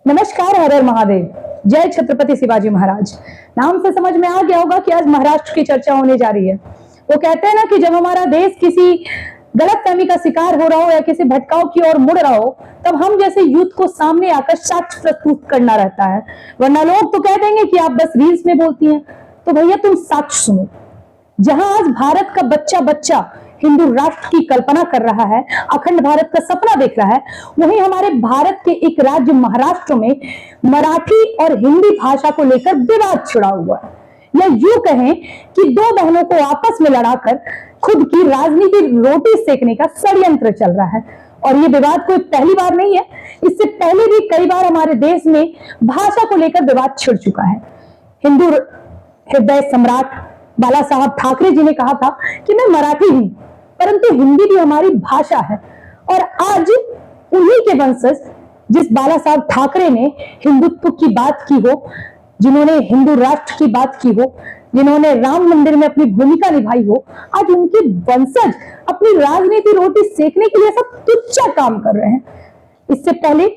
नमस्कार, हर हर महादेव, जय छत्रपति शिवाजी महाराज। नाम से समझ में आ गया होगा कि आज महाराष्ट्र की चर्चा होने जा रही है। वो कहते हैं ना कि जब हमारा देश किसी गलतफहमी का शिकार हो रहा हो या किसी भटकाव की ओर मुड़ रहा हो, तब हम जैसे यूथ को सामने आकर साक्ष्य प्रस्तुत करना रहता है। वरना लोग तो कह देंगे कि आप बस रील्स में बोलती हैं। तो भैया तुम साक्ष्य सुनो। जहां आज भारत का बच्चा बच्चा हिंदू राष्ट्र की कल्पना कर रहा है, अखंड भारत का सपना देख रहा है, वहीं हमारे भारत के एक राज्य महाराष्ट्र में मराठी और हिंदी भाषा को लेकर विवाद छिड़ा हुआ है। या यूं कहें कि दो बहनों को आपस में लड़ाकर खुद की राजनीति रोटी सेकने का षड्यंत्र चल रहा है। और ये विवाद कोई पहली बार नहीं है, इससे पहले भी कई बार हमारे देश में भाषा को लेकर विवाद छिड़ चुका है। हिंदू हृदय सम्राट बाला साहब ठाकरे जी ने कहा था कि मैं मराठी हूं, परंतु हिंदी भी हमारी भाषा है। और आज उन्हीं के वंशज, जिस बाला साहब ठाकरे ने हिंदुत्व की बात की हो, जिन्होंने हिंदू राष्ट्र की बात की हो, जिन्होंने राम मंदिर में अपनी भूमिका निभाई हो, आज उनके वंशज अपनी राजनीति रोटी सेकने के लिए सब तुच्छ काम कर रहे हैं। इससे पहले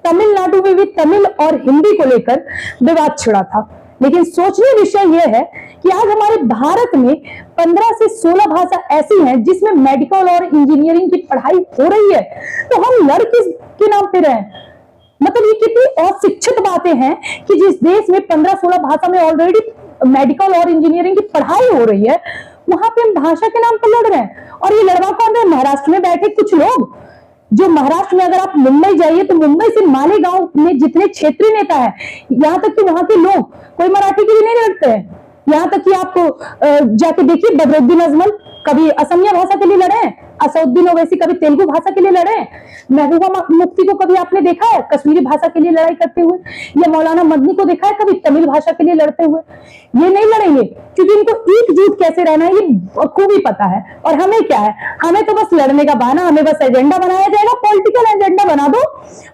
तमिलनाडु में भी तमिल और हिंदी को लेकर विवाद छिड़ा था। लेकिन सोचनीय विषय यह है कि आज हमारे भारत में 15 से 16 भाषा ऐसी हैं जिसमें मेडिकल और इंजीनियरिंग की पढ़ाई हो रही है, तो हम लड़ किसके नाम पे रहे? मतलब ये कितनी अशिक्षित बातें हैं कि जिस देश में 15-16 भाषा में ऑलरेडी मेडिकल और इंजीनियरिंग की पढ़ाई हो रही है, वहां पे हम भाषा के नाम पर लड़ रहे हैं। और ये लड़वा कौन है? महाराष्ट्र में बैठे कुछ लोग। जो महाराष्ट्र में, अगर आप मुंबई जाइए तो मुंबई से मालेगांव में जितने क्षेत्रीय नेता है, यहाँ तक कि वहां के लोग कोई मराठी के लिए नहीं लड़ते हैं। यहाँ तक कि आप जाके देखिए, बदरुद्दीन अजमल कभी असमिया भाषा के लिए लड़े हैं, असदुद्दीन ओवैसी कभी तेलुगु भाषा के लिए लड़े हैं, महबूबा मुफ्ती को कभी आपने देखा है कश्मीरी भाषा के लिए लड़ाई करते हुए, या मौलाना मदनी को देखा है कभी तमिल भाषा के लिए लड़ते हुए? ये नहीं लड़ेंगे, क्योंकि इनको एकजुट कैसे रहना है ये खूबी पता है। और हमें क्या है, हमें तो बस लड़ने का बहाना, हमें बस एजेंडा बनाया जाएगा, पॉलिटिकल एजेंडा बना दो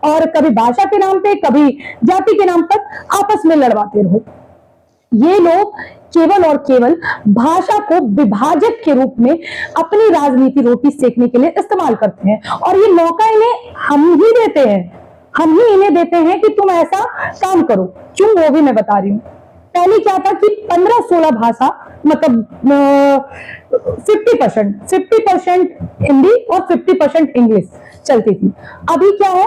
और कभी भाषा के नाम पे कभी जाति के नाम पर आपस में लड़वाते रहो। ये लोग केवल और केवल भाषा को विभाजक के रूप में अपनी राजनीति रोटी सेकने के लिए इस्तेमाल करते हैं। और ये मौका इन्हें हम ही देते हैं, हम ही इन्हें देते हैं कि तुम ऐसा काम करो। क्यों, वो भी मैं बता रही हूँ। पहले क्या था कि 15-16 भाषा, मतलब 50% हिंदी और 50% इंग्लिश चलती थी। अभी क्या है,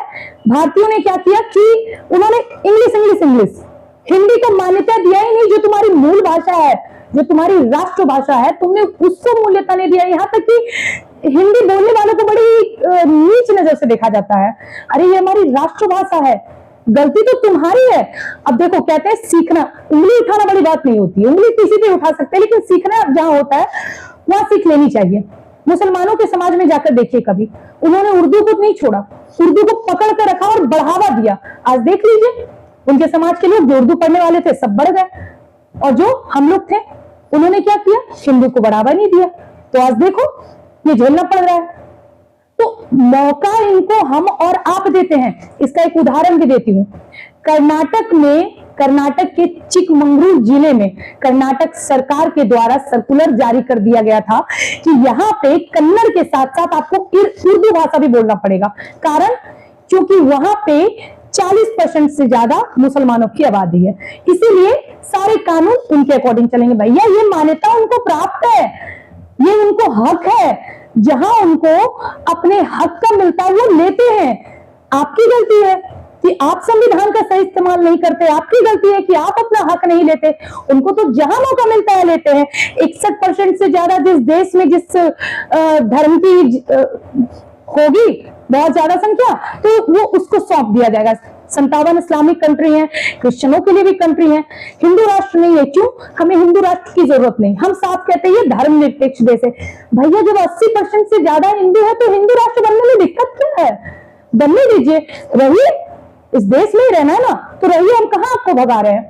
भारतीयों ने क्या किया कि उन्होंने इंग्लिश हिंदी को मान्यता दिया ही नहीं। जो तुम्हारी मूल भाषा है, जो तुम्हारी राष्ट्रभाषा है, तुमने उसको मूल्यता नहीं दिया। यहाँ तक कि हिंदी बोलने वालों को बड़ी नीच नजर से देखा जाता है। अरे ये हमारी राष्ट्रभाषा है, गलती तो तुम्हारी है। अब देखो, कहते हैं सीखना, उंगली उठाना बड़ी बात नहीं होती, उंगली किसी पे उठा सकते हैं, लेकिन सीखना जहां होता है वहां सीख लेनी चाहिए। मुसलमानों के समाज में जाकर देखिए, कभी उन्होंने उर्दू को नहीं छोड़ा, उर्दू को पकड़ कर रखा और बढ़ावा दिया। आज देख लीजिए, उनके समाज के लोग जो उर्दू पढ़ने वाले थे सब बढ़ गए, और जो हम लोग थे उन्होंने क्या किया, हिंदी को बढ़ावा नहीं दिया। तो आज देखो ये झेलना पड़ रहा है। तो मौका इनको हम और आप देते हैं। इसका एक उदाहरण भी देती हूँ। कर्नाटक के चिकमंगलूर जिले में कर्नाटक सरकार के द्वारा सर्कुलर जारी कर दिया गया था कि यहाँ पे कन्नड़ के साथ साथ आपको उर्दू भाषा भी बोलना पड़ेगा। कारण, क्योंकि वहां पे 40% से ज्यादा मुसलमानों की आबादी है, इसीलिए सारे कानून उनके अकॉर्डिंग चलेंगे। भैया ये मान्यता उनको प्राप्त है, ये उनको हक है। जहां उनको अपने हक का मिलता है वो लेते हैं। आपकी गलती है कि आप संविधान का सही इस्तेमाल नहीं करते, आपकी गलती है कि आप अपना हक नहीं लेते। उनको तो जहां मौका मिलता है लेते हैं। 61% से ज्यादा जिस देश में जिस धर्म की होगी बहुत ज्यादा संख्या, तो वो उसको सौंप दिया जाएगा। 57 इस्लामिक कंट्री हैं, क्रिश्चियनों के लिए भी कंट्री है, हिंदू राष्ट्र नहीं है। क्यों? हमें हिंदू राष्ट्र की जरूरत नहीं। हम साफ कहते हैं ये धर्मनिरपेक्ष देश है। भैया जब 80% से ज्यादा हिंदू है तो हिंदू राष्ट्र बनने में दिक्कत क्या है? बनने दीजिए, रहिए, इस देश में ही रहना है ना, तो रहिए, हम कहां आपको भगा रहे हैं।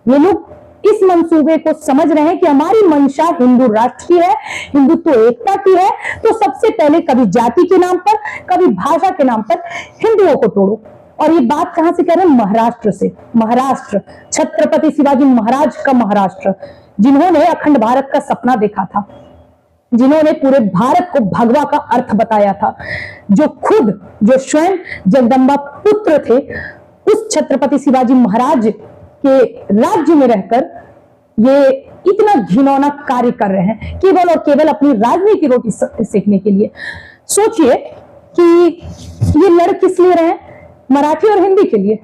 ये लोग इस मंसूबे को समझ रहे हैं कि हमारी मंशा हिंदू राष्ट्र की है, हिंदुत्व एकता की है, तो सबसे पहले कभी जाति के नाम पर, कभी भाषा के नाम पर हिंदुओं को तोड़ो। और ये बात कहां से कह रहे हैं? महाराष्ट्र से। महाराष्ट्र, छत्रपति शिवाजी महाराज का महाराष्ट्र, जिन्होंने अखंड भारत का सपना देखा था, जिन्होंने पूरे भारत को भगवा का अर्थ बताया था, जो स्वयं जगदम्बा पुत्र थे, उस छत्रपति शिवाजी महाराज के राज्य में रहकर ये इतना घिनौना कार्य कर रहे हैं केवल और केवल अपनी राजनीति रोटी सेकने के लिए। सोचिए कि ये लड़ किस लिए रहे हैं? मराठी और हिंदी के लिए।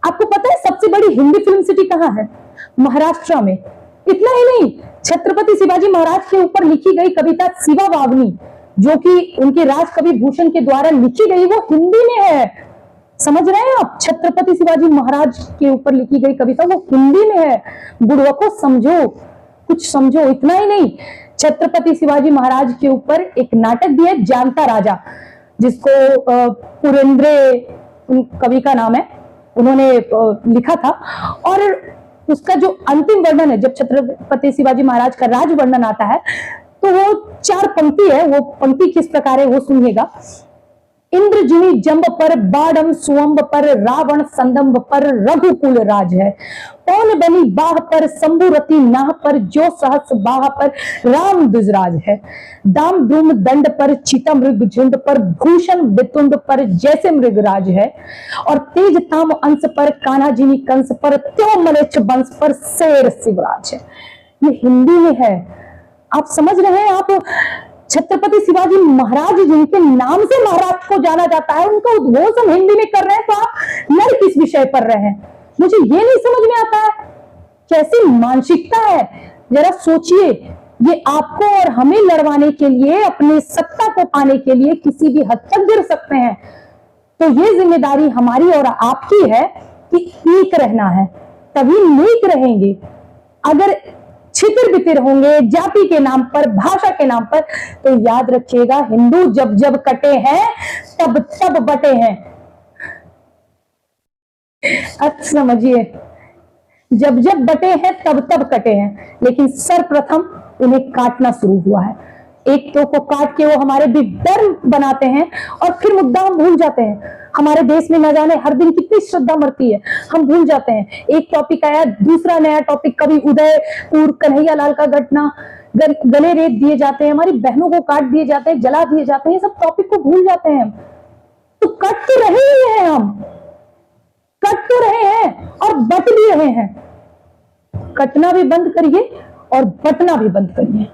आपको पता है सबसे बड़ी हिंदी फिल्म सिटी कहां है? महाराष्ट्र में। इतना ही नहीं, छत्रपति शिवाजी महाराज के ऊपर लिखी गई कविता शिवा वावनी, जो कि उनके राज कवि भूषण के द्वारा लिखी गई, वो हिंदी में है। समझ रहे हैं आप? छत्रपति शिवाजी महाराज के ऊपर लिखी गई कविता वो हिंदी में है। बुढ़वा समझो, कुछ समझो। इतना ही नहीं, छत्रपति शिवाजी महाराज के ऊपर एक नाटक भी है, जानता राजा, जिसको पुरेंद्र कवि का नाम है, उन्होंने लिखा था। और उसका जो अंतिम वर्णन है, जब छत्रपति शिवाजी महाराज का राज वर्णन आता है, तो वो 4 पंक्ति है। वो पंक्ति किस प्रकार है वो सुनिएगा। इंद्र जिनी जंब पर, बाडम सुअंब पर, रावण संदंब पर, रघुकुल राज है। पौन बनी बाह पर, शंभुरति नाह पर, जो सहस बाह पर, राम दुजराज है। दाम द्रुम दंड पर, चिता मृग झुंड पर, भूषण बितुंड पर, जैसे मृगराज है। और तेज ताम अंश पर, कान्हा जिनी कंस पर, त्यो मलेच्छ वंश पर, शेर शिवराज है। ये हिंदी में है। आप समझ रहे हैं? आप छत्रपति शिवाजी महाराज जिनके नाम से महाराष्ट्र को जाना जाता है, उनका उद्घोष हम हिंदी में कर रहे हैं, तो आप लड़ किस विषय पर रहे हैं? मुझे ये नहीं समझ में आता है, कैसी मानसिकता है। जरा सोचिए, ये आपको और हमें लड़वाने के लिए, अपनी सत्ता को पाने के लिए किसी भी हद तक गिर सकते हैं। तो ये जिम्मेदारी हमारी और आपकी है कि एक रहना है, तभी नेक रहेंगे। अगर छितिर बितिर होंगे जाति के नाम पर, भाषा के नाम पर, तो याद रखिएगा, हिंदू जब जब कटे हैं तब तब बटे हैं। अब समझिए, जब जब बटे हैं तब तब कटे हैं, लेकिन सर्वप्रथम उन्हें काटना शुरू हुआ है। एक तो को काट के वो हमारे विधर्म बनाते हैं और फिर मुद्दा हम भूल जाते हैं। हमारे देश में न जाने हर दिन कितनी श्रद्धा मरती है, हम भूल जाते हैं। एक टॉपिक आया, दूसरा नया टॉपिक, कभी उदयपुर कन्हैया लाल का घटना, गले रेत दिए जाते हैं, हमारी बहनों को काट दिए जाते हैं, जला दिए जाते हैं, ये सब टॉपिक को भूल जाते हैं। तो कट तो रहे ही हैं, हम कट तो रहे हैं और बट भी रहे हैं। कटना भी बंद करिए और बटना भी बंद करिए,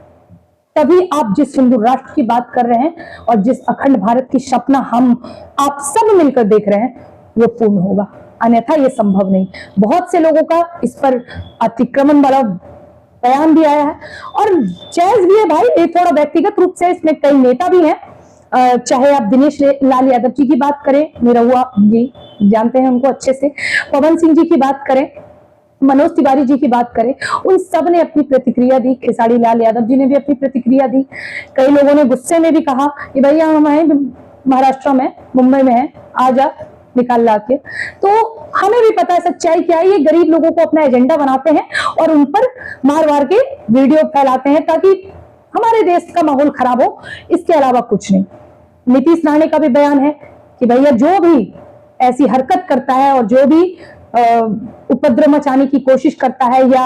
तभी आप जिस हिंदू राष्ट्र की बात कर रहे हैं और जिस अखंड भारत की सपना हम आप सब मिलकर देख रहे हैं, वो पूर्ण होगा। अन्यथा ये संभव नहीं। बहुत से लोगों का इस पर अतिक्रमण वाला बयान भी आया है और जायज भी है भाई। ये थोड़ा व्यक्तिगत रूप से इसमें कई नेता भी हैं, चाहे आप दिनेश लाल यादव जी की बात करें, निरहुआ जी जानते हैं उनको अच्छे से, पवन सिंह जी की बात करें, मनोज तिवारी जी की बात करें, उन सब ने अपनी प्रतिक्रिया दी। खेसारी लाल यादव जी ने भी अपनी प्रतिक्रिया दी। कई लोगों ने गुस्से में भी कहा कि भैया हम हैं महाराष्ट्र में, मुंबई में है, आ जा निकाल ला के। तो हमें भी पता है सच्चाई क्या है। ये गरीब लोगों को अपना एजेंडा बनाते हैं और उन पर मार मार के वीडियो फैलाते हैं ताकि हमारे देश का माहौल खराब हो, इसके अलावा कुछ नहीं। नीतीश राणे का भी बयान है कि भैया जो भी ऐसी हरकत करता है और जो भी उपद्रव मचाने की कोशिश करता है या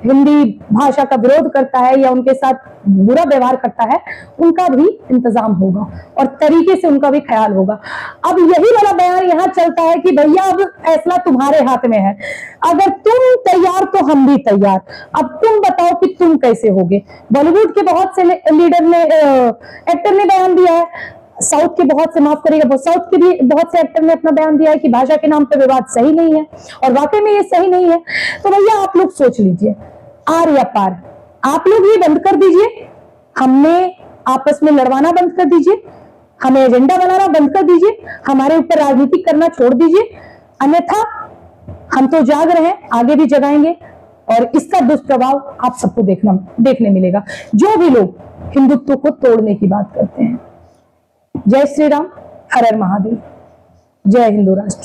हिंदी भाषा का विरोध करता है या उनके साथ बुरा व्यवहार करता है, उनका भी इंतजाम होगा और तरीके से उनका भी ख्याल होगा। अब यही वाला बयान यहाँ चलता है कि भैया अब फैसला तुम्हारे हाथ में है, अगर तुम तैयार तो हम भी तैयार, अब तुम बताओ कि तुम कैसे होगे। बॉलीवुड के बहुत से लीडर ने, एक्टर ने बयान दिया है, साउथ के बहुत से, माफ करिएगा, साउथ के भी बहुत से एक्टर ने अपना बयान दिया है कि भाषा के नाम पर विवाद सही नहीं है और वाकई में ये सही नहीं है। तो भैया आप लोग सोच लीजिए, आर या पार, आप लोग ये बंद कर दीजिए, हमने आपस में लड़वाना बंद कर दीजिए, हमें एजेंडा बनाना बंद कर दीजिए, हमारे ऊपर राजनीति करना छोड़ दीजिए। अन्यथा हम तो जाग रहे हैं, आगे भी जगाएंगे और इसका दुष्प्रभाव आप सबको देखने मिलेगा, जो भी लोग हिंदुत्व को तोड़ने की बात करते हैं। जय श्री राम, हर हर महादेव, जय हिंदू राष्ट्र।